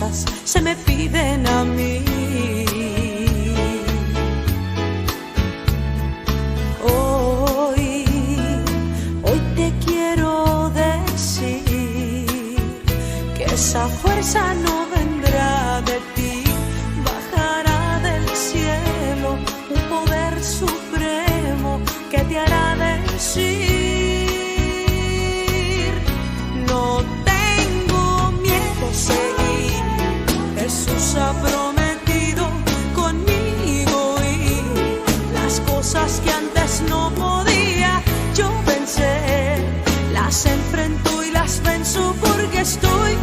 cosas se me piden a mí. Hoy te quiero decir que esa fuerza no vendrá de ti, bajará del cielo un poder supremo que te hará decir: no tengo miedo a seguir. Jesús ha prometido conmigo ir las cosas que antes no podía yo vencer, las enfrento y las venzo porque estoy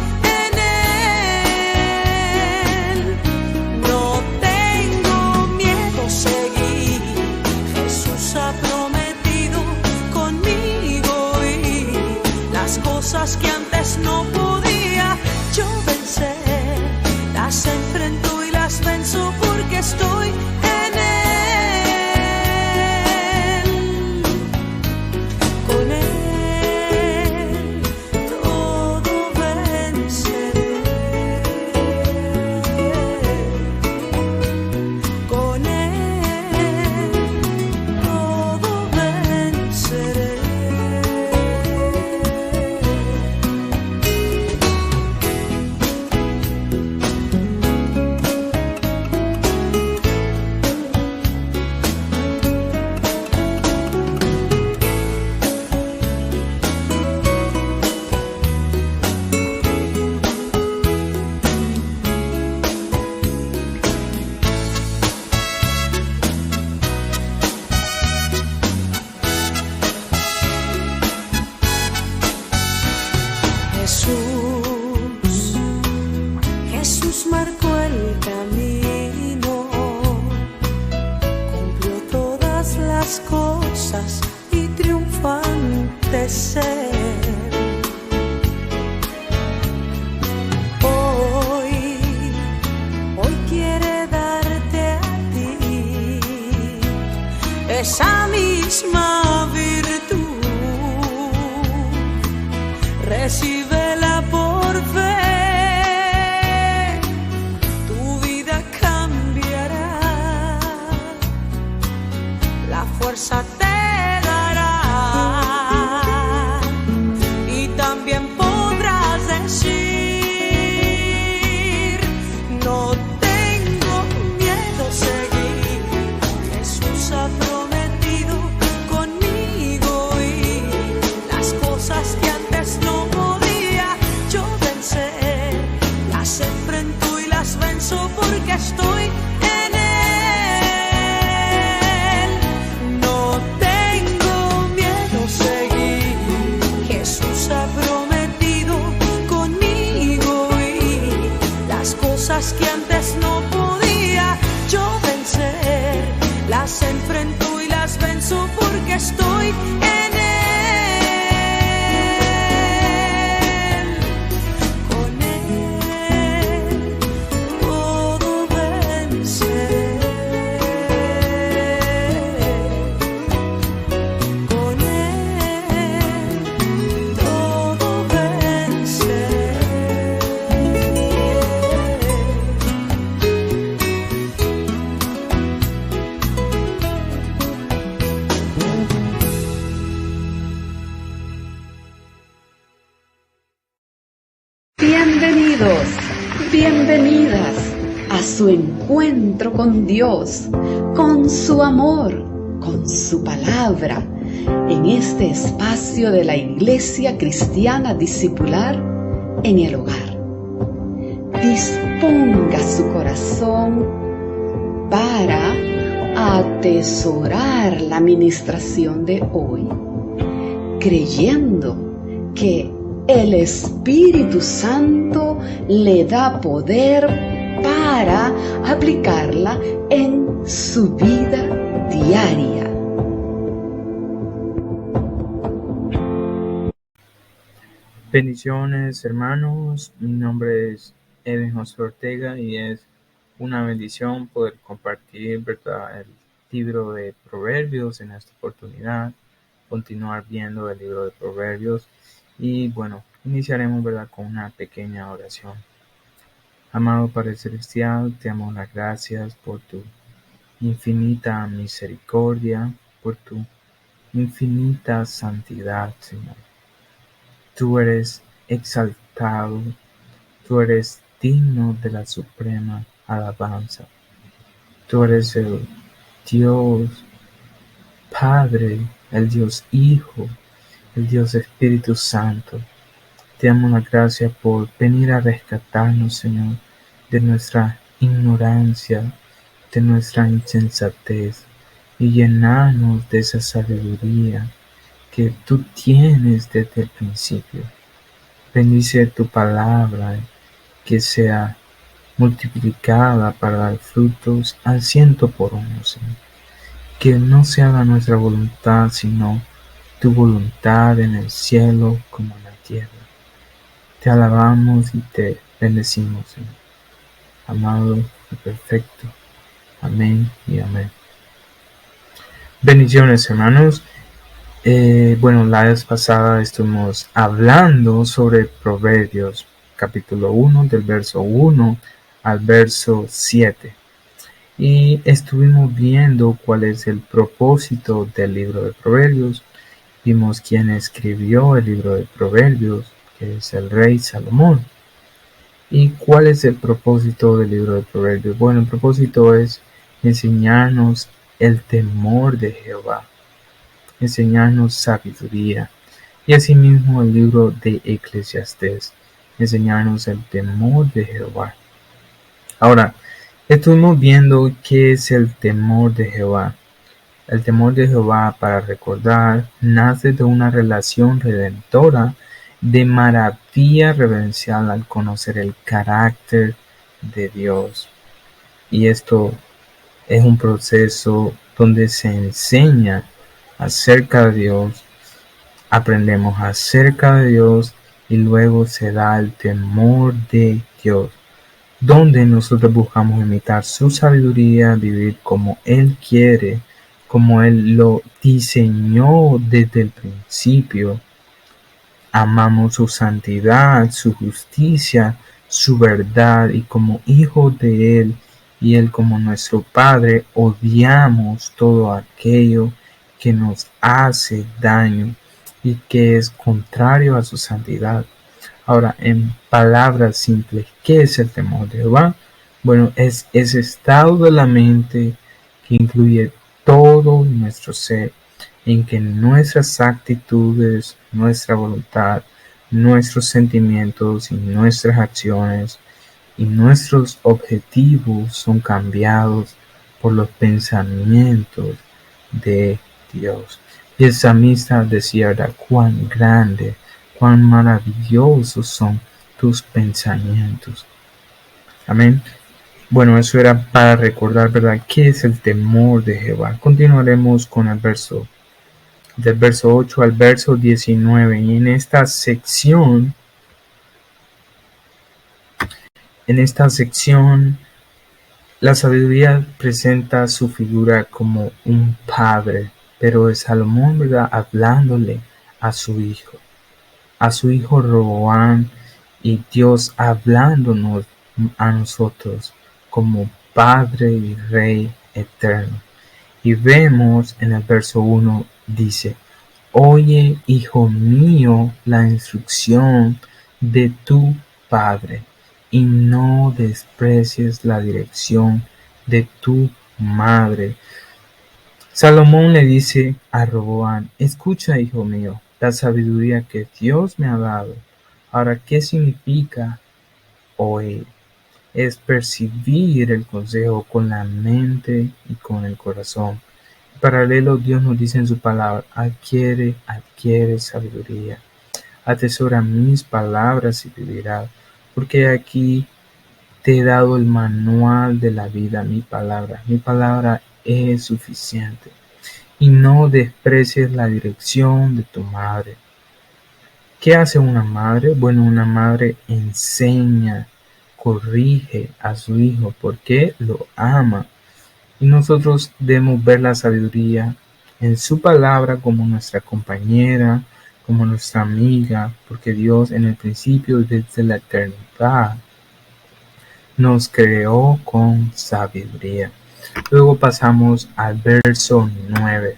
en Él. No tengo miedo a seguir. Jesús ha prometido conmigo ir las cosas que antes no podía yo vencer, las enfrento y las venzo porque estoy en Él. Con Él todo venceré. Con Él todo venceré. Jesús marcó el camino, cumplió todas las cosas y triunfante ser. Hoy quiere darte a ti esa misma virtud. Recíbela por fe, tu vida cambiará, la fuerza te dará y también podrás decir: no tengo miedo a seguir. Jesús ha prometido conmigo ir las cosas que antes no podía yo vencer, las enfrento y las venzo porque estoy en Él. No tengo miedo a seguir. Jesús ha prometido conmigo ir las cosas que antes no podía yo vencer, las enfrento y las venzo porque estoy en Él. Con Él todo venceré. Con Él todo venceré. Bienvenidos, bienvenidas a su encuentro con Dios, con su amor, con su palabra, en este espacio de la Iglesia Cristiana Discipular en el hogar. Disponga su corazón para atesorar la ministración de hoy, creyendo que el Espíritu Santo le da poder para aplicarla en su vida diaria. Bendiciones, hermanos. Mi nombre es Edwin José Ortega y es una bendición poder compartir, ¿verdad?, el libro de Proverbios en esta oportunidad, continuar viendo el libro de Proverbios y bueno, iniciaremos, ¿verdad?, con una pequeña oración. Amado Padre Celestial, te damos las gracias por tu infinita misericordia, por tu infinita santidad, Señor. Tú eres exaltado, tú eres digno de la suprema alabanza. Tú eres el Dios Padre, el Dios Hijo, el Dios Espíritu Santo. Te damos la gracia por venir a rescatarnos, Señor, de nuestra ignorancia, de nuestra insensatez y llenarnos de esa sabiduría que tú tienes desde el principio. Bendice tu palabra, que sea multiplicada para dar frutos al 100 por 1, Señor. Que no se haga nuestra voluntad, sino tu voluntad en el cielo como en la tierra. Te alabamos y te bendecimos, Señor. Amado y perfecto. Amén y amén. Bendiciones, hermanos. La vez pasada estuvimos hablando sobre Proverbios, capítulo 1, del verso 1 al verso 7. Y estuvimos viendo cuál es el propósito del libro de Proverbios. Vimos quién escribió el libro de Proverbios, que es el rey Salomón. ¿Y cuál es el propósito del libro de Proverbios? Bueno, el propósito es enseñarnos el temor de Jehová, enseñarnos sabiduría. Y asimismo el libro de Eclesiastés, enseñarnos el temor de Jehová. Ahora, estuvimos viendo qué es el temor de Jehová. El temor de Jehová, para recordar, nace de una relación redentora de maravilla reverencial al conocer el carácter de Dios. Y esto es un proceso donde se enseña acerca de Dios, aprendemos acerca de Dios y luego se da el temor de Dios, donde nosotros buscamos imitar su sabiduría, vivir como Él quiere, como Él lo diseñó desde el principio. Amamos su santidad, su justicia, su verdad, y como hijos de Él y Él como nuestro Padre, odiamos todo aquello que nos hace daño y que es contrario a su santidad. Ahora, en palabras simples, ¿qué es el temor de Jehová? Bueno, es ese estado de la mente que incluye todo nuestro ser, en que nuestras actitudes, nuestra voluntad, nuestros sentimientos y nuestras acciones y nuestros objetivos son cambiados por los pensamientos de Dios. Y el salmista decía, cuán grande, cuán maravillosos son tus pensamientos. Amén. Bueno, eso era para recordar, ¿verdad?, qué es el temor de Jehová. Continuaremos con el verso del verso 8 al verso 19. Y en esta sección, la sabiduría presenta su figura como un padre, pero es Salomón, ¿verdad?, hablándole a su hijo Roboam, y Dios hablándonos a nosotros como Padre y Rey eterno. Y vemos en el verso 1, dice: oye, hijo mío, la instrucción de tu padre, y no desprecies la dirección de tu madre. Salomón le dice a Roboam: escucha, hijo mío, la sabiduría que Dios me ha dado. Ahora, ¿qué significa oír? Es percibir el consejo con la mente y con el corazón. En paralelo, Dios nos dice en su palabra: adquiere sabiduría, atesora mis palabras y vivirás, porque aquí te he dado el manual de la vida, mi palabra es suficiente. Y no desprecies la dirección de tu madre. ¿Qué hace una madre? Bueno, una madre enseña, corrige a su hijo porque lo ama. Y nosotros debemos ver la sabiduría en su palabra como nuestra compañera, como nuestra amiga, porque Dios en el principio, desde la eternidad, nos creó con sabiduría. Luego pasamos al verso 9,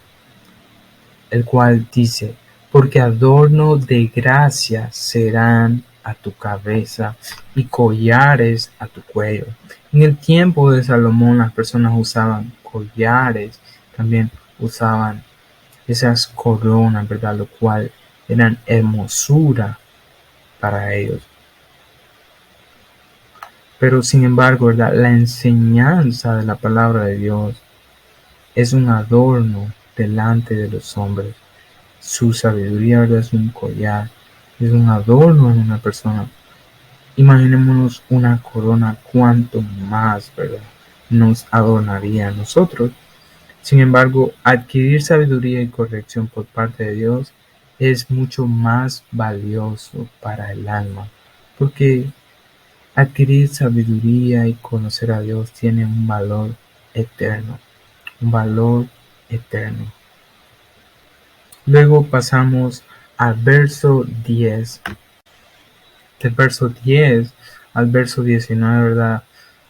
el cual dice: porque adorno de gracia serán a tu cabeza y collares a tu cuello. En el tiempo de Salomón las personas usaban collares, también usaban esas coronas, ¿verdad? Lo cual eran hermosura para ellos. Pero sin embargo, ¿verdad? La enseñanza de la palabra de Dios es un adorno delante de los hombres. Su sabiduría, ¿verdad? Es un collar, es un adorno en una persona. Imaginémonos una corona, cuánto más, ¿verdad? Nos adornaría a nosotros. Sin embargo, adquirir sabiduría y corrección por parte de Dios es mucho más valioso para el alma, porque adquirir sabiduría y conocer a Dios tiene un valor eterno, un valor eterno. Luego pasamos al verso 10. Del verso 10 al verso 19, ¿verdad?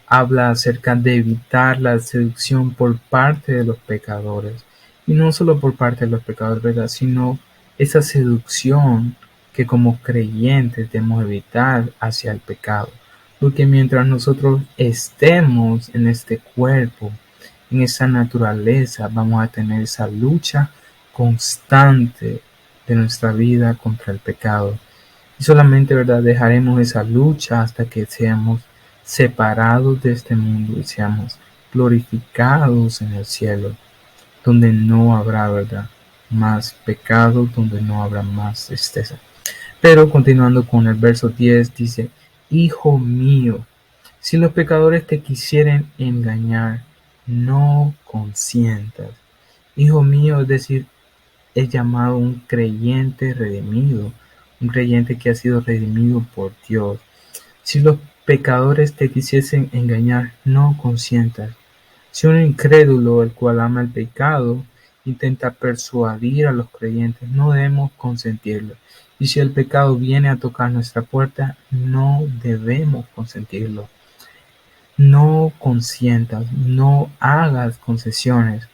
Habla acerca de evitar la seducción por parte de los pecadores. Y no solo por parte de los pecadores, ¿verdad? Sino esa seducción que como creyentes debemos evitar hacia el pecado. Porque mientras nosotros estemos en este cuerpo, en esa naturaleza, vamos a tener esa lucha constante de nuestra vida contra el pecado. Y solamente, ¿verdad? Dejaremos esa lucha hasta que seamos separados de este mundo y seamos glorificados en el cielo, donde no habrá, ¿verdad?, más pecado, donde no habrá más tristeza. Pero continuando con el verso 10 dice: hijo mío, si los pecadores te quisieren engañar, no consientas. Hijo mío, es decir, es llamado un creyente redimido, un creyente que ha sido redimido por Dios. Si los pecadores te quisiesen engañar, no consientas. Si un incrédulo, el cual ama el pecado, intenta persuadir a los creyentes, no debemos consentirlo. Y si el pecado viene a tocar nuestra puerta, no debemos consentirlo. No consientas, no hagas concesiones.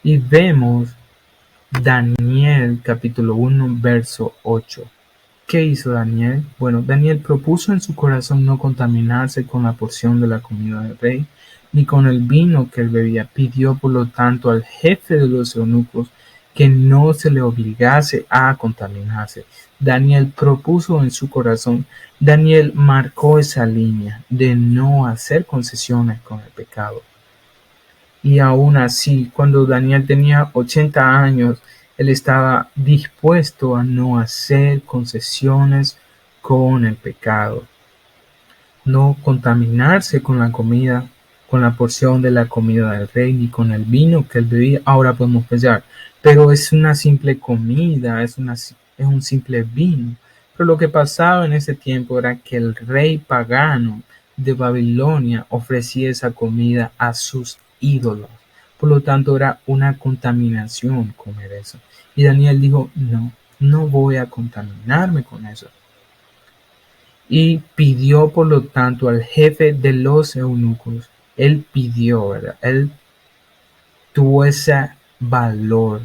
Y vemos Daniel capítulo 1 verso 8. ¿Qué hizo Daniel? Bueno, Daniel propuso en su corazón no contaminarse con la porción de la comida del rey, ni con el vino que él bebía. Pidió por lo tanto al jefe de los eunucos que no se le obligase a contaminarse. Daniel propuso en su corazón, Daniel marcó esa línea de no hacer concesiones con el pecado. Y aún así, cuando Daniel tenía 80 años, él estaba dispuesto a no hacer concesiones con el pecado. No contaminarse con la comida, con la porción de la comida del rey, ni con el vino que él bebía. Ahora podemos pensar, pero es una simple comida, es un simple vino. Pero lo que pasaba en ese tiempo era que el rey pagano de Babilonia ofrecía esa comida a sus ídolos. Por lo tanto, era una contaminación comer eso. Y Daniel dijo, no voy a contaminarme con eso. Y pidió, por lo tanto, al jefe de los eunucos. Él pidió, ¿verdad? Él tuvo ese valor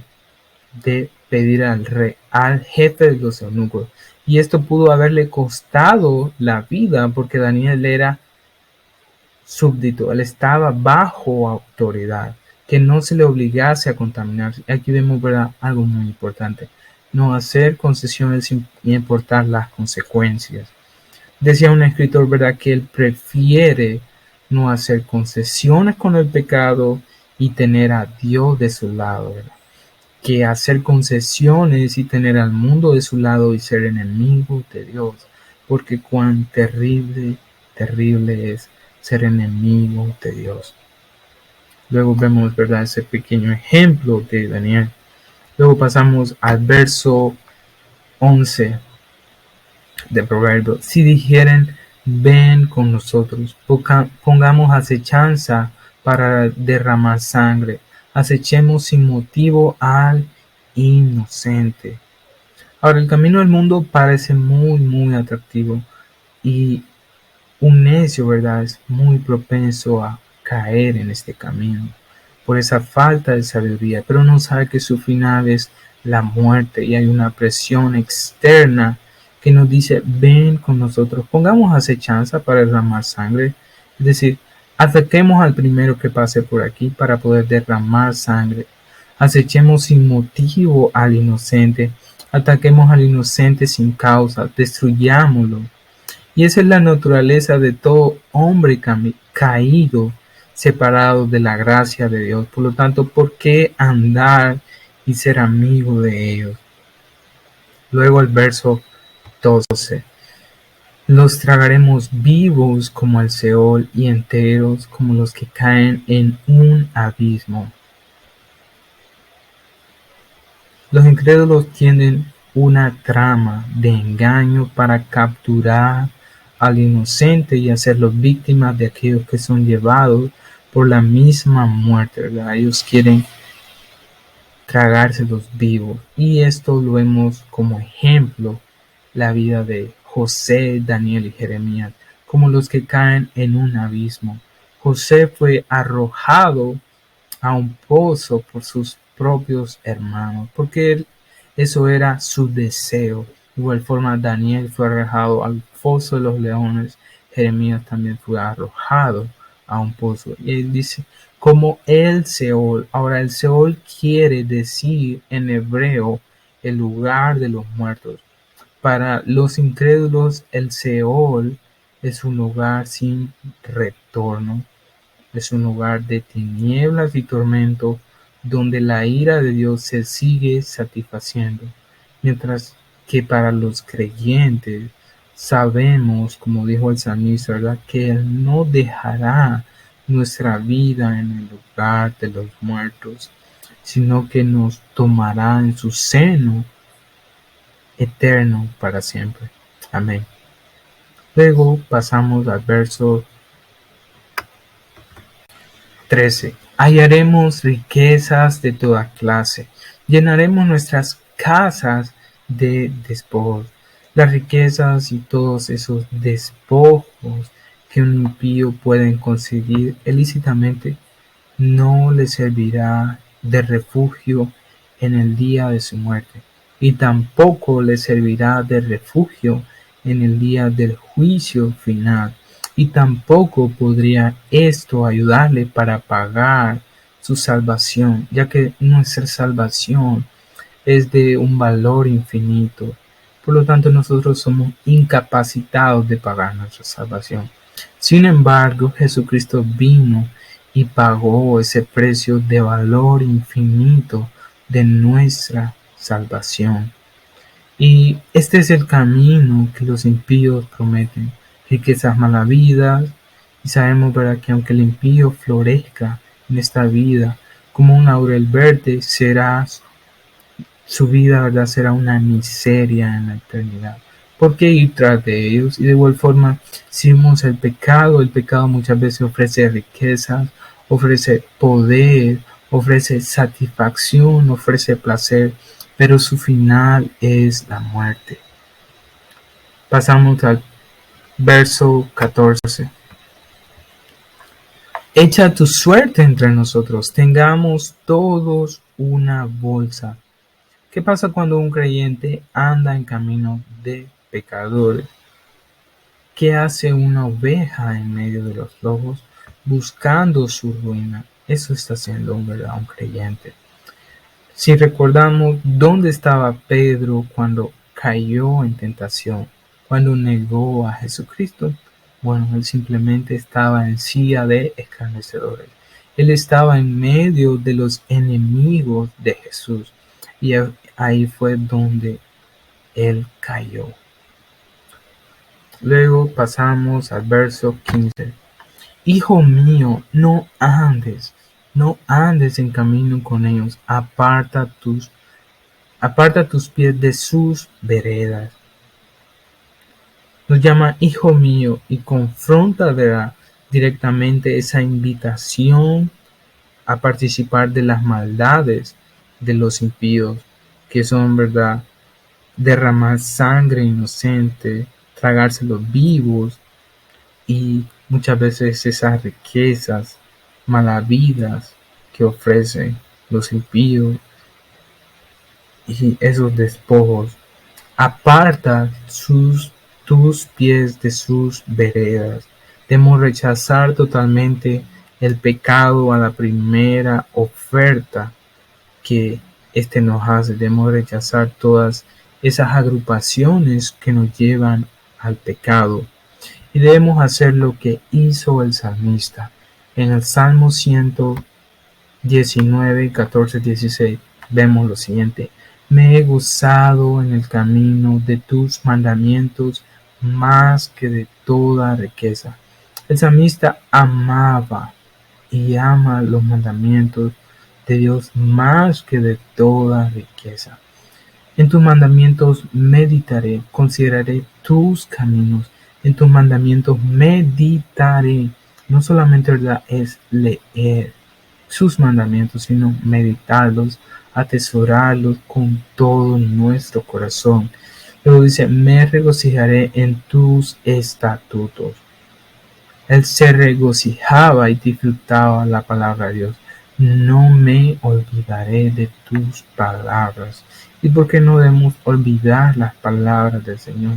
de pedir al rey, al jefe de los eunucos. Y esto pudo haberle costado la vida, porque Daniel era súbdito, él estaba bajo autoridad, que no se le obligase a contaminarse. Aquí vemos, ¿verdad?, algo muy importante: no hacer concesiones sin importar las consecuencias. Decía un escritor, ¿verdad?, que él prefiere no hacer concesiones con el pecado y tener a Dios de su lado, ¿verdad?, que hacer concesiones y tener al mundo de su lado y ser enemigo de Dios, porque cuán terrible es ser enemigo de Dios. Luego vemos, ¿verdad?, ese pequeño ejemplo de Daniel. Luego pasamos al verso 11 de Proverbios. Si dijeren, ven con nosotros, pongamos acechanza para derramar sangre, acechemos sin motivo al inocente. Ahora, el camino del mundo parece muy atractivo, y Un necio, ¿verdad? Es muy propenso a caer en este camino por esa falta de sabiduría, pero no sabe que su final es la muerte y hay una presión externa que nos dice, ven con nosotros, pongamos acechanza para derramar sangre, es decir, ataquemos al primero que pase por aquí para poder derramar sangre, acechemos sin motivo al inocente, ataquemos al inocente sin causa, destruyámoslo. Y esa es la naturaleza de todo hombre caído, separado de la gracia de Dios. Por lo tanto, ¿por qué andar y ser amigo de ellos? Luego el verso 12. Los tragaremos vivos como el Seol y enteros como los que caen en un abismo. Los incrédulos tienen una trama de engaño para capturar al inocente y hacerlo víctima de aquellos que son llevados por la misma muerte, ¿verdad? Ellos quieren tragárselos vivos. Y esto lo vemos como ejemplo la vida de José, Daniel y Jeremías, como los que caen en un abismo. José fue arrojado a un pozo por sus propios hermanos, porque eso era su deseo. De igual forma, Daniel fue arrojado al foso de los leones, Jeremías también fue arrojado a un pozo. Y él dice, como el Seol. Ahora, el Seol quiere decir en hebreo el lugar de los muertos. Para los incrédulos, el Seol es un lugar sin retorno. Es un lugar de tinieblas y tormento donde la ira de Dios se sigue satisfaciendo, mientras que para los creyentes sabemos, como dijo el salmista, ¿verdad?, que Él no dejará nuestra vida en el lugar de los muertos, sino que nos tomará en su seno eterno para siempre. Amén. Luego pasamos al verso 13. Hallaremos riquezas de toda clase. Llenaremos nuestras casas de despojos. Las riquezas y todos esos despojos que un impío puede conseguir ilícitamente no le servirá de refugio en el día de su muerte, y tampoco le servirá de refugio en el día del juicio final, y tampoco podría esto ayudarle para pagar su salvación, ya que nuestra salvación es de un valor infinito. Por lo tanto, nosotros somos incapacitados de pagar nuestra salvación. Sin embargo, Jesucristo vino y pagó ese precio de valor infinito de nuestra salvación. Y este es el camino que los impíos prometen, riquezas malavidas, y sabemos, ¿verdad?, que aunque el impío florezca en esta vida como un laurel verde, será su vida, ¿verdad?, será una miseria en la eternidad. ¿Por qué ir tras de ellos? Y de igual forma, si vemos el pecado muchas veces ofrece riquezas, ofrece poder, ofrece satisfacción, ofrece placer, pero su final es la muerte. Pasamos al verso 14. Echa tu suerte entre nosotros, tengamos todos una bolsa. ¿Qué pasa cuando un creyente anda en camino de pecadores? ¿Qué hace una oveja en medio de los lobos buscando su ruina? Eso está haciendo un creyente. Si recordamos dónde estaba Pedro cuando cayó en tentación, cuando negó a Jesucristo, bueno, él simplemente estaba en silla de escarnecedores. Él estaba en medio de los enemigos de Jesús, y ahí fue donde él cayó. Luego pasamos al verso 15. Hijo mío, no andes en camino con ellos, aparta tus pies de sus veredas. Nos llama hijo mío y confronta, ¿verdad?, directamente esa invitación a participar de las maldades de los impíos, que son, ¿verdad?, derramar sangre inocente, tragárselos vivos, y muchas veces esas riquezas malavidas que ofrecen los impíos y esos despojos, aparta tus pies de sus veredas. Debemos rechazar totalmente el pecado a la primera oferta que éste nos hace. Debemos rechazar todas esas agrupaciones que nos llevan al pecado. Y debemos hacer lo que hizo el salmista. En el Salmo 119, 14, 16, vemos lo siguiente: me he gozado en el camino de tus mandamientos más que de toda riqueza. El salmista amaba y ama los mandamientos de Dios más que de toda riqueza. En tus mandamientos meditaré, consideraré tus caminos. En tus mandamientos meditaré. No solamente, ¿verdad?, es leer sus mandamientos, sino meditarlos, atesorarlos con todo nuestro corazón. Luego dice, me regocijaré en tus estatutos. Él se regocijaba y disfrutaba la palabra de Dios. No me olvidaré de tus palabras. ¿Y por qué no debemos olvidar las palabras del Señor?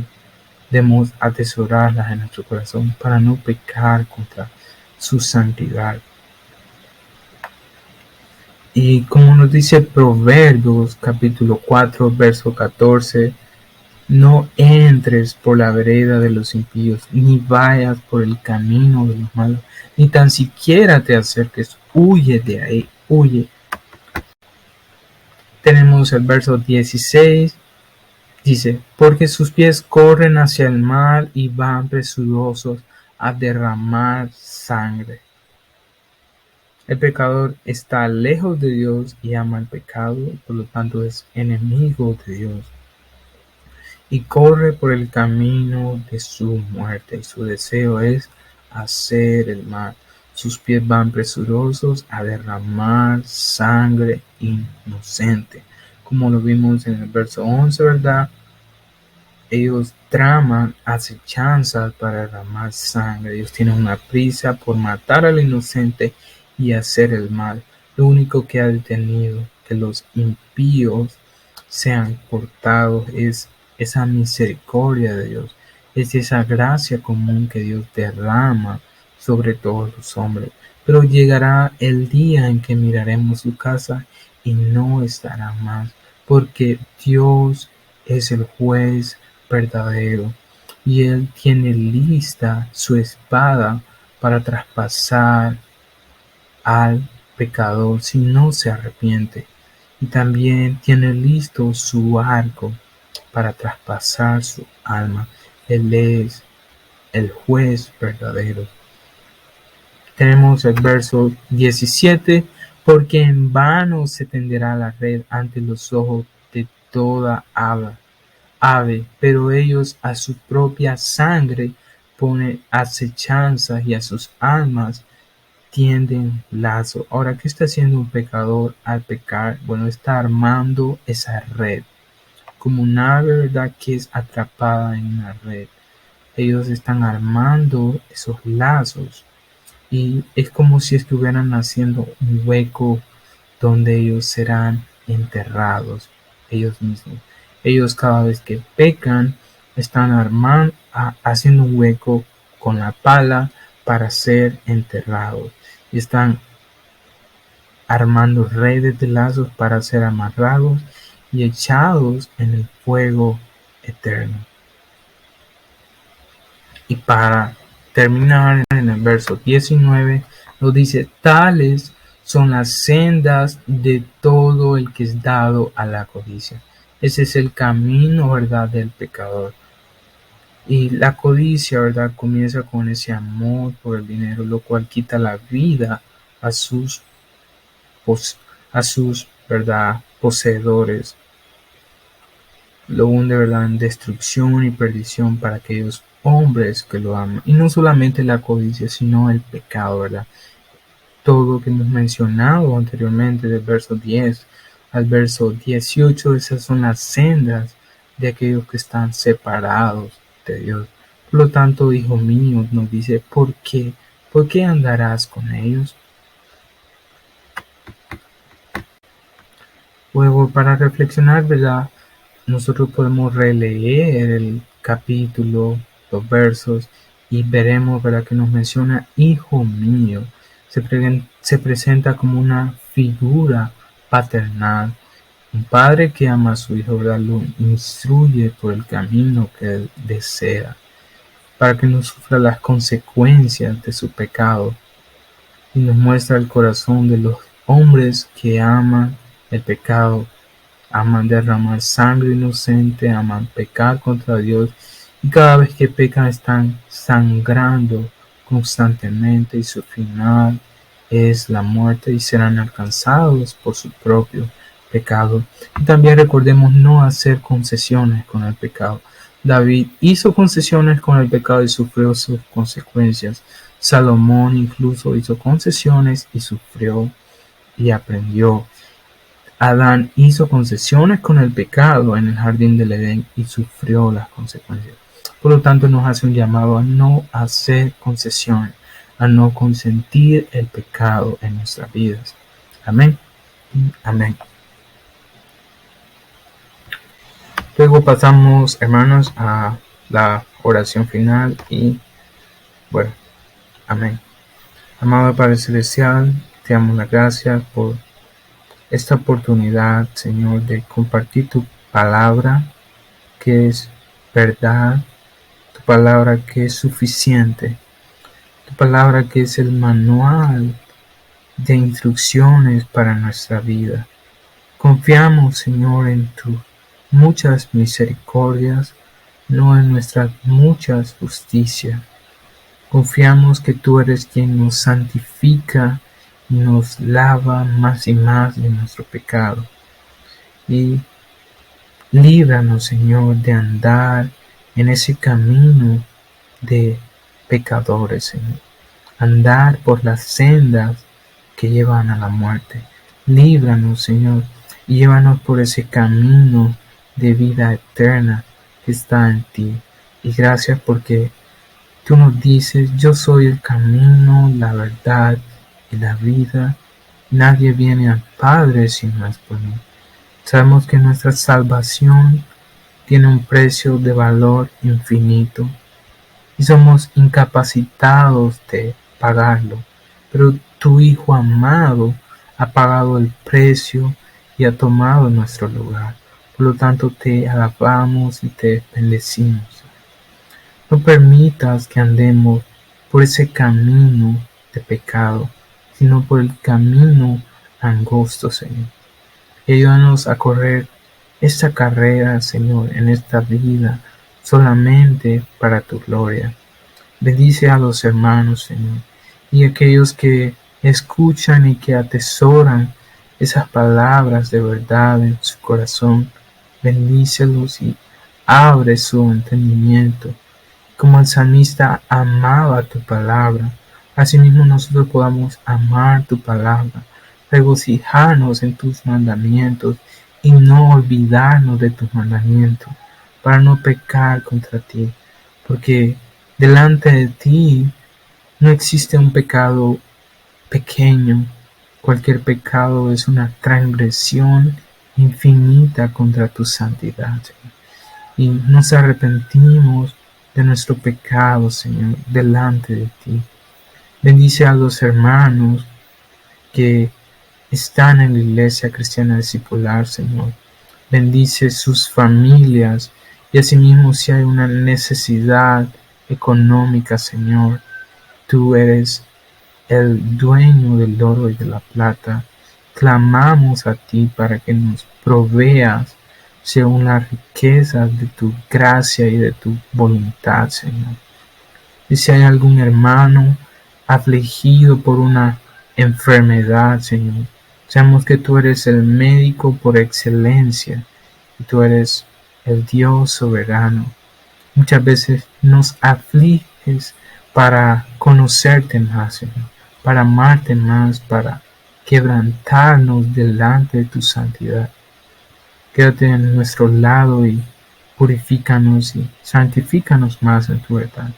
Debemos atesorarlas en nuestro corazón para no pecar contra su santidad. Y como nos dice Proverbios capítulo 4, verso 14, no entres por la vereda de los impíos, ni vayas por el camino de los malos, ni tan siquiera te acerques, huye de ahí, huye. Tenemos el verso 16, dice, porque sus pies corren hacia el mal y van presurosos a derramar sangre. El pecador está lejos de Dios y ama el pecado, por lo tanto es enemigo de Dios. Y corre por el camino de su muerte, y su deseo es hacer el mal. Sus pies van presurosos a derramar sangre inocente. Como lo vimos en el verso 11, ¿verdad? Ellos traman acechanzas para derramar sangre. Ellos tienen una prisa por matar al inocente y hacer el mal. Lo único que ha detenido que los impíos sean cortados es esa misericordia de Dios, es esa gracia común que Dios derrama sobre todos los hombres. Pero llegará el día en que miraremos su casa y no estará más, porque Dios es el juez verdadero y Él tiene lista su espada para traspasar al pecador si no se arrepiente, y también tiene listo su arco para traspasar su alma. Él es el juez verdadero. Tenemos el verso 17, porque en vano se tenderá la red ante los ojos de toda ave, pero ellos a su propia sangre ponen acechanzas y a sus almas tienden lazo. Ahora, ¿qué está haciendo un pecador al pecar? Bueno, está armando esa red, como un ave, ¿verdad?, que es atrapada en una red. Ellos están armando esos lazos y es como si estuvieran haciendo un hueco donde ellos serán enterrados ellos mismos. Ellos cada vez que pecan están haciendo un hueco con la pala para ser enterrados. Y están armando redes de lazos para ser amarrados y echados en el fuego eterno. Y para terminar, en el verso 19 nos dice, tales son las sendas de todo el que es dado a la codicia. Ese es el camino, ¿verdad?, del pecador. Y la codicia, ¿verdad?, comienza con ese amor por el dinero, lo cual quita la vida a sus ¿verdad?, poseedores. Lo hunde, ¿verdad?, en destrucción y perdición para aquellos hombres que lo aman. Y no solamente la codicia, sino el pecado, ¿verdad? Todo lo que hemos mencionado anteriormente, del verso 10 al verso 18, esas son las sendas de aquellos que están separados de Dios. Por lo tanto, hijo mío, nos dice, ¿por qué? ¿Por qué andarás con ellos? Luego, para reflexionar, ¿verdad? Nosotros podemos releer el capítulo, los versos, y veremos, ¿verdad?, que nos menciona hijo mío. Se presenta como una figura paternal, un padre que ama a su hijo, ¿verdad?, lo instruye por el camino que él desea, para que no sufra las consecuencias de su pecado, y nos muestra el corazón de los hombres que aman el pecado, aman derramar sangre inocente, aman pecar contra Dios, y cada vez que pecan están sangrando constantemente, y su final es la muerte, y serán alcanzados por su propio pecado. Y también recordemos no hacer concesiones con el pecado. David hizo concesiones con el pecado y sufrió sus consecuencias. Salomón incluso hizo concesiones y sufrió y aprendió. Adán hizo concesiones con el pecado en el jardín del Edén y sufrió las consecuencias. Por lo tanto, nos hace un llamado a no hacer concesiones, a no consentir el pecado en nuestras vidas. Amén. Amén. Luego pasamos, hermanos, a la oración final y, bueno, amén. Amado Padre Celestial, te damos las gracias por esta oportunidad, Señor, de compartir tu palabra, que es verdad, tu palabra que es suficiente, tu palabra que es el manual de instrucciones para nuestra vida. Confiamos, Señor, en tus muchas misericordias, no en nuestras muchas justicias. Confiamos que tú eres quien nos santifica y nos lava más y más de nuestro pecado. Y líbranos, Señor, de andar en ese camino de pecadores, Señor. Andar por las sendas que llevan a la muerte. Líbranos, Señor, y llévanos por ese camino de vida eterna que está en ti. Y gracias porque tú nos dices, yo soy el camino, la verdad y la vida. Nadie viene al Padre si no es por mí. Sabemos que nuestra salvación tiene un precio de valor infinito y somos incapacitados de pagarlo, pero tu Hijo amado ha pagado el precio y ha tomado nuestro lugar. Por lo tanto, te alabamos y te bendecimos. No permitas que andemos por ese camino de pecado, sino por el camino angosto, Señor. Y ayúdanos a correr esta carrera, Señor, en esta vida, solamente para tu gloria. Bendice a los hermanos, Señor, y aquellos que escuchan y que atesoran esas palabras de verdad en su corazón. Bendícelos y abre su entendimiento. Como el salmista amaba tu palabra, asimismo nosotros podamos amar tu palabra, regocijarnos en tus mandamientos y no olvidarnos de tus mandamientos, para no pecar contra ti, porque delante de ti no existe un pecado pequeño. Cualquier pecado es una transgresión infinita contra tu santidad, Señor. Y nos arrepentimos de nuestro pecado, Señor, delante de ti. Bendice a los hermanos que están en la iglesia cristiana discipular, Señor. Bendice sus familias y asimismo si hay una necesidad económica, Señor, tú eres el dueño del oro y de la plata. Clamamos a ti para que nos proveas según las riquezas de tu gracia y de tu voluntad, Señor. Y si hay algún hermano afligido por una enfermedad, Señor, sabemos que tú eres el médico por excelencia y tú eres el Dios soberano. Muchas veces nos afliges para conocerte más, Señor, para amarte más, para quebrantarnos delante de tu santidad. Quédate en nuestro lado y purifícanos y santifícanos más en tu verdad.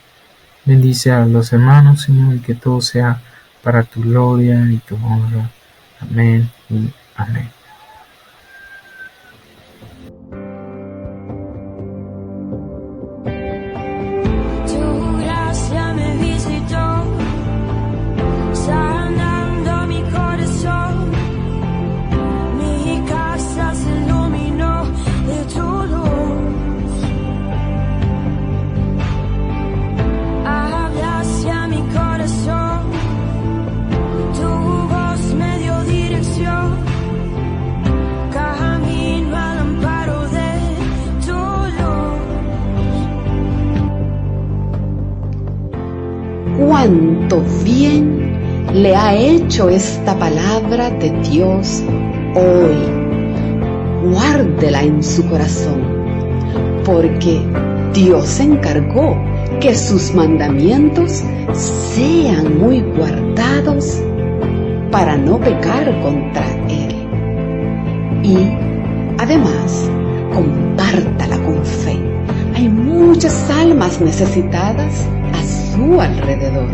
Bendice a los hermanos, Señor, y que todo sea para tu gloria y tu honra. Amén y amén. Cuánto bien le ha hecho esta palabra de Dios hoy. Guárdela en su corazón, porque Dios encargó que sus mandamientos sean muy guardados para no pecar contra Él. Y además, compártala con fe. Hay muchas almas necesitadas a su alrededor.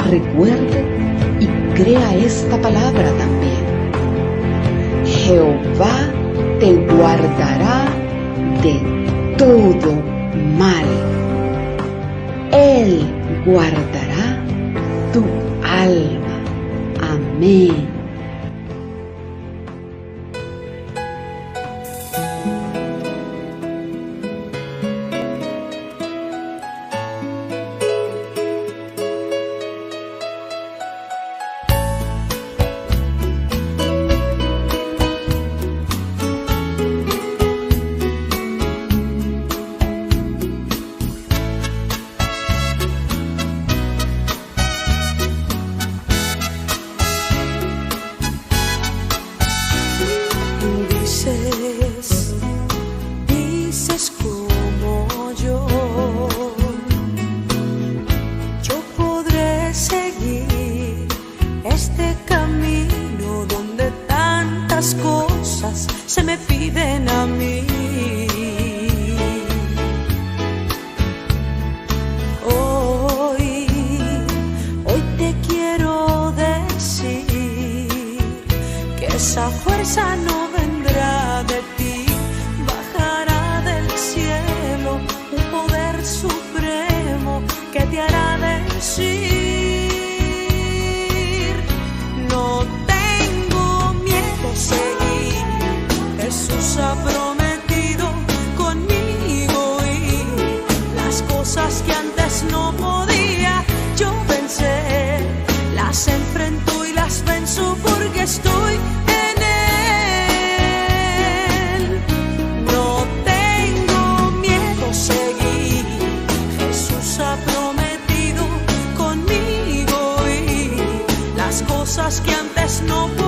Recuerde y crea esta palabra también. Jehová te guardará de todo mal. Él guardará tu alma. Amén. Dices como yo podré seguir este camino donde tantas cosas se me piden a mí. Hoy te quiero decir que esa fuerza no vendrá de ti, bajará del cielo un poder supremo que te hará decir: no tengo miedo a seguir. Jesús ha prometido conmigo y las cosas que antes no podía yo vencer, las enfrento y las venzo porque estoy en Él. No tengo miedo a seguir. Jesús ha prometido conmigo y las cosas que antes no podía